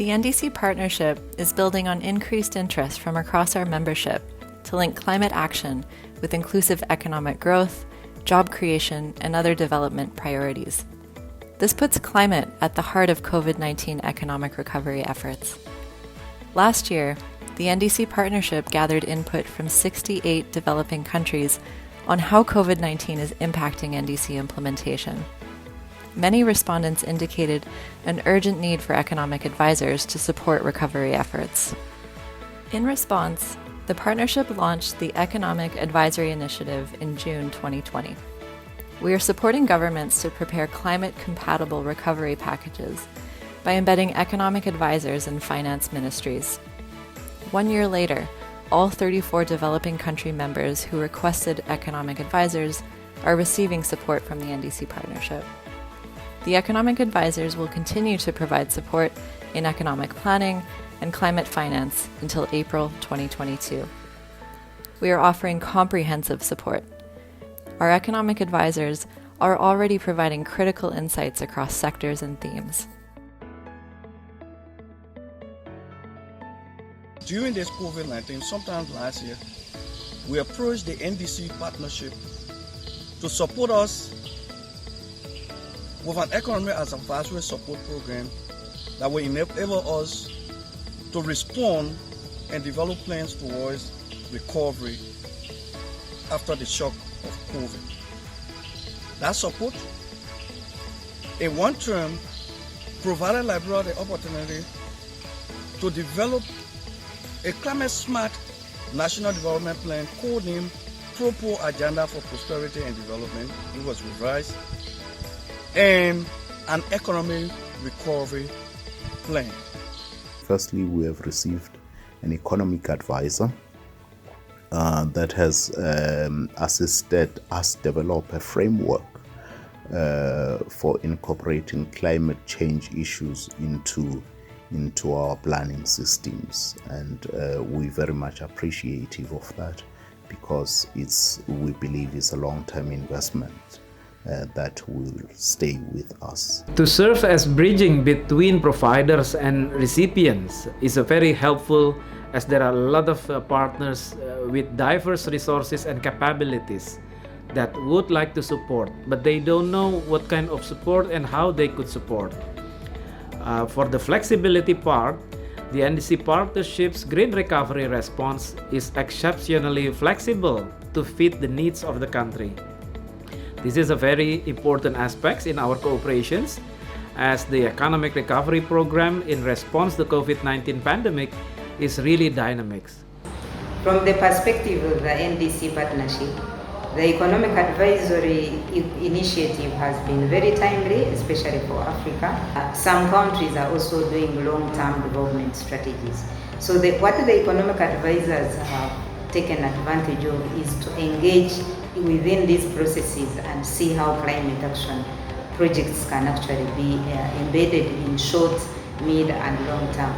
The NDC Partnership is building on increased interest from across our membership to link climate action with inclusive economic growth, job creation, and other development priorities. This puts climate at the heart of COVID-19 economic recovery efforts. Last year, the NDC Partnership gathered input from 68 developing countries on how COVID-19 is impacting NDC implementation. Many respondents indicated an urgent need for economic advisors to support recovery efforts. In response, the partnership launched the Economic Advisory Initiative in June 2020. We are supporting governments to prepare climate-compatible recovery packages by embedding economic advisors in finance ministries. 1 year later, all 34 developing country members who requested economic advisors are receiving support from the NDC Partnership. The economic advisors will continue to provide support in economic planning and climate finance until April 2022. We are offering comprehensive support. Our economic advisors are already providing critical insights across sectors and themes. During this COVID-19, sometime last year, we approached the NDC Partnership to support us with an economic advisory support program that will enable us to respond and develop plans towards recovery after the shock of COVID. That support, in one term, provided Liberia the opportunity to develop a climate-smart national development plan codenamed Propo Agenda for Prosperity and Development, it was revised, and an economic recovery plan. Firstly, we have received an economic advisor that has assisted us develop a framework for incorporating climate change issues into our planning systems, and we're very much appreciative of that because we believe it's a long-term investment that will stay with us. To serve as bridging between providers and recipients is a very helpful, as there are a lot of partners with diverse resources and capabilities that would like to support, but they don't know what kind of support and how they could support. For the flexibility part, the NDC Partnership's Green Recovery Response is exceptionally flexible to fit the needs of the country. This is a very important aspect in our cooperations, as the Economic Recovery Program in response to the COVID-19 pandemic is really dynamic. From the perspective of the NDC Partnership, the Economic Advisory Initiative has been very timely, especially for Africa. Some countries are also doing long-term development strategies. So what the economic advisors have taken advantage of is to engage within these processes and see how climate action projects can actually be embedded in short, mid, and long term.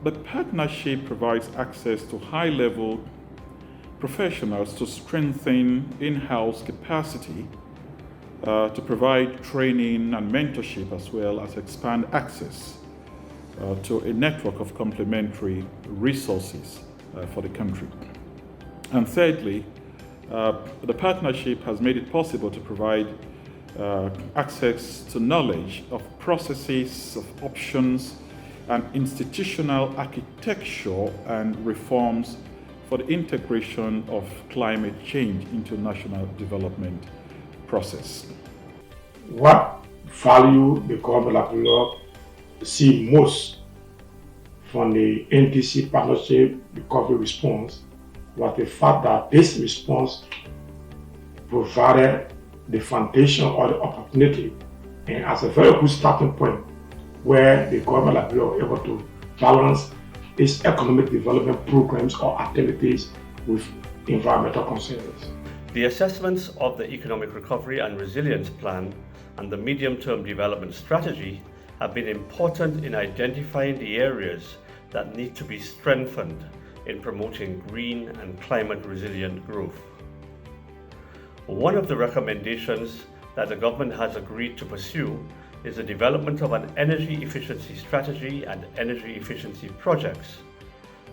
The partnership provides access to high-level professionals to strengthen in-house capacity, to provide training and mentorship, as well as expand access to a network of complementary resources for the country. And thirdly, the partnership has made it possible to provide access to knowledge of processes, of options, and institutional architecture and reforms for the integration of climate change into national development process. What value the government of Europe see most from the NDC Partnership Recovery Response was the fact that this response provided the foundation or the opportunity, and as a very good starting point where the government of Liberia were able to balance its economic development programs or activities with environmental concerns. The assessments of the Economic Recovery and Resilience Plan and the Medium-Term Development Strategy have been important in identifying the areas that need to be strengthened in promoting green and climate-resilient growth. One of the recommendations that the government has agreed to pursue is the development of an energy efficiency strategy and energy efficiency projects.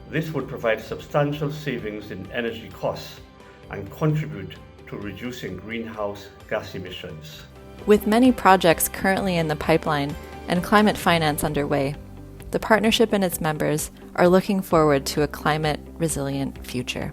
This would provide substantial savings in energy costs and contribute to reducing greenhouse gas emissions. With many projects currently in the pipeline and climate finance underway, the partnership and its members are looking forward to a climate-resilient future.